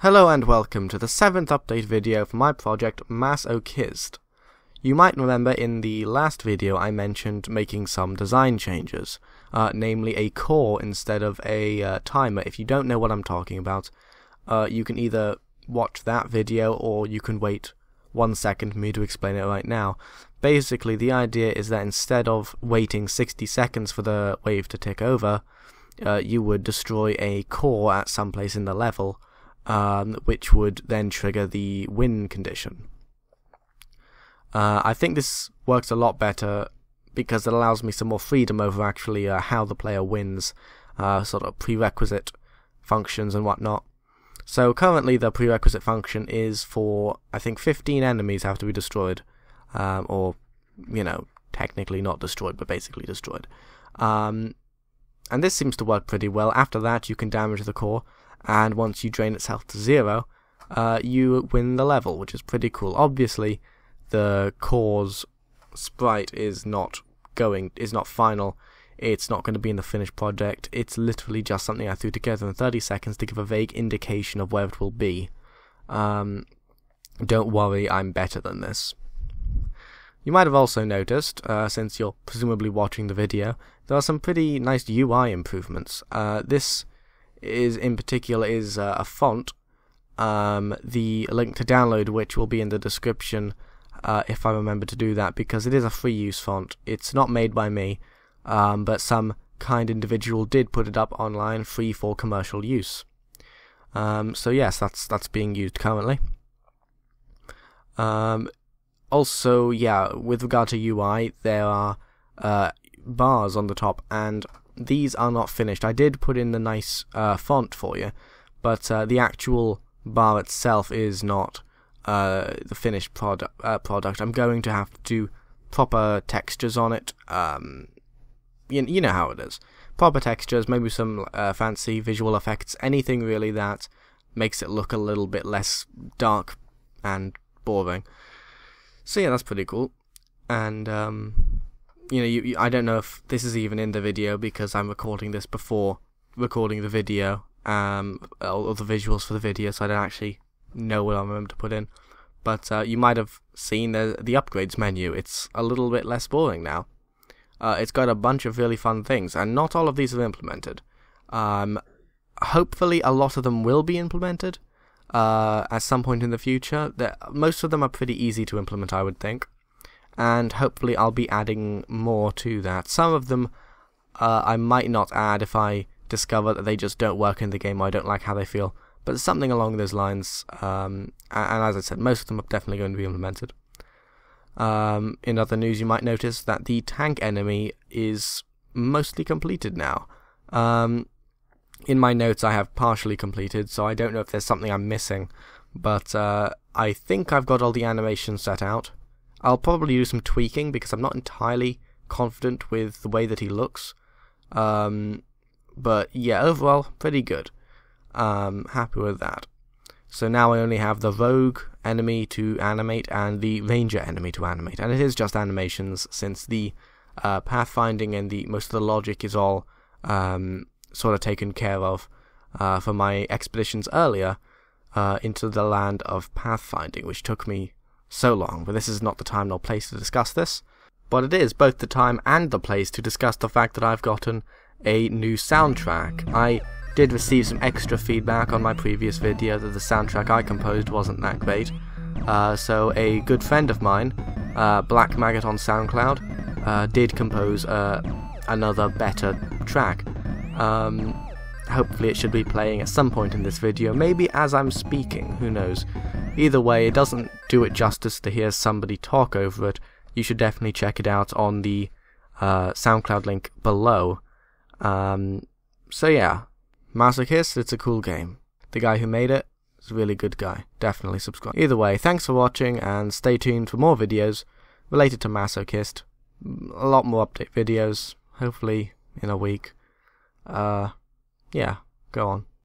Hello and welcome to the 7th update video for my project Kyzt. You might remember in the last video I mentioned making some design changes, namely a core instead of a timer. If you don't know what I'm talking about, you can either watch that video or you can wait 1 second for me to explain it right now. Basically, the idea is that instead of waiting 60 seconds for the wave to tick over, you would destroy a core at some place in the level, which would then trigger the win condition. I think this works a lot better because it allows me some more freedom over actually how the player wins, sort of prerequisite functions and whatnot. So currently the prerequisite function is for, I think, 15 enemies have to be destroyed, or, you know, technically not destroyed, but basically destroyed. And this seems to work pretty well. After that you can damage the core, and once you drain its health to 0, you win the level, which is pretty cool. Obviously, the core's sprite is not final. It's not going to be in the finished project. It's literally just something I threw together in 30 seconds to give a vague indication of where it will be. Don't worry, I'm better than this. You might have also noticed, since you're presumably watching the video, there are some pretty nice UI improvements. This in particular is a font, the link to download which will be in the description if I remember to do that, because it is a free use font. It's not made by me, but some kind individual did put it up online free for commercial use. So yes, that's being used currently. Also, yeah, with regard to UI, there are bars on the top, and these are not finished. I did put in the nice font for you, but the actual bar itself is not the finished product. I'm going to have to do proper textures on it. You know how it is. Proper textures, maybe some fancy visual effects, anything really that makes it look a little bit less dark and boring. So yeah, that's pretty cool. And you know, I don't know if this is even in the video because I'm recording this before recording the video, or the visuals for the video, so I don't actually know what I remember to put in. But you might have seen the upgrades menu. It's a little bit less boring now. It's got a bunch of really fun things, and not all of these are implemented. Hopefully a lot of them will be implemented at some point in the future. Most of them are pretty easy to implement, I would think. And hopefully I'll be adding more to that. Some of them I might not add if I discover that they just don't work in the game or I don't like how they feel. But something along those lines, and as I said, most of them are definitely going to be implemented. In other news, you might notice that the tank enemy is mostly completed now. In my notes I have partially completed, so I don't know if there's something I'm missing. But I think I've got all the animations set out. I'll probably do some tweaking because I'm not entirely confident with the way that he looks. But yeah, overall, pretty good. Happy with that. So now I only have the rogue enemy to animate and the ranger enemy to animate. And it is just animations, since the pathfinding and most of the logic is all sort of taken care of for my expeditions earlier into the land of pathfinding, which took me so long, but this is not the time nor place to discuss this. But it is both the time and the place to discuss the fact that I've gotten a new soundtrack. I did receive some extra feedback on my previous video that the soundtrack I composed wasn't that great. So a good friend of mine, Black Maggot on SoundCloud, did compose another better track. Hopefully it should be playing at some point in this video, maybe as I'm speaking, who knows. Either way, it doesn't do it justice to hear somebody talk over it. You should definitely check it out on the SoundCloud link below. So yeah, Kyzt, it's a cool game. The guy who made it is a really good guy. Definitely subscribe. Either way, thanks for watching, and stay tuned for more videos related to Kyzt. A lot more update videos, hopefully in a week. Yeah, go on.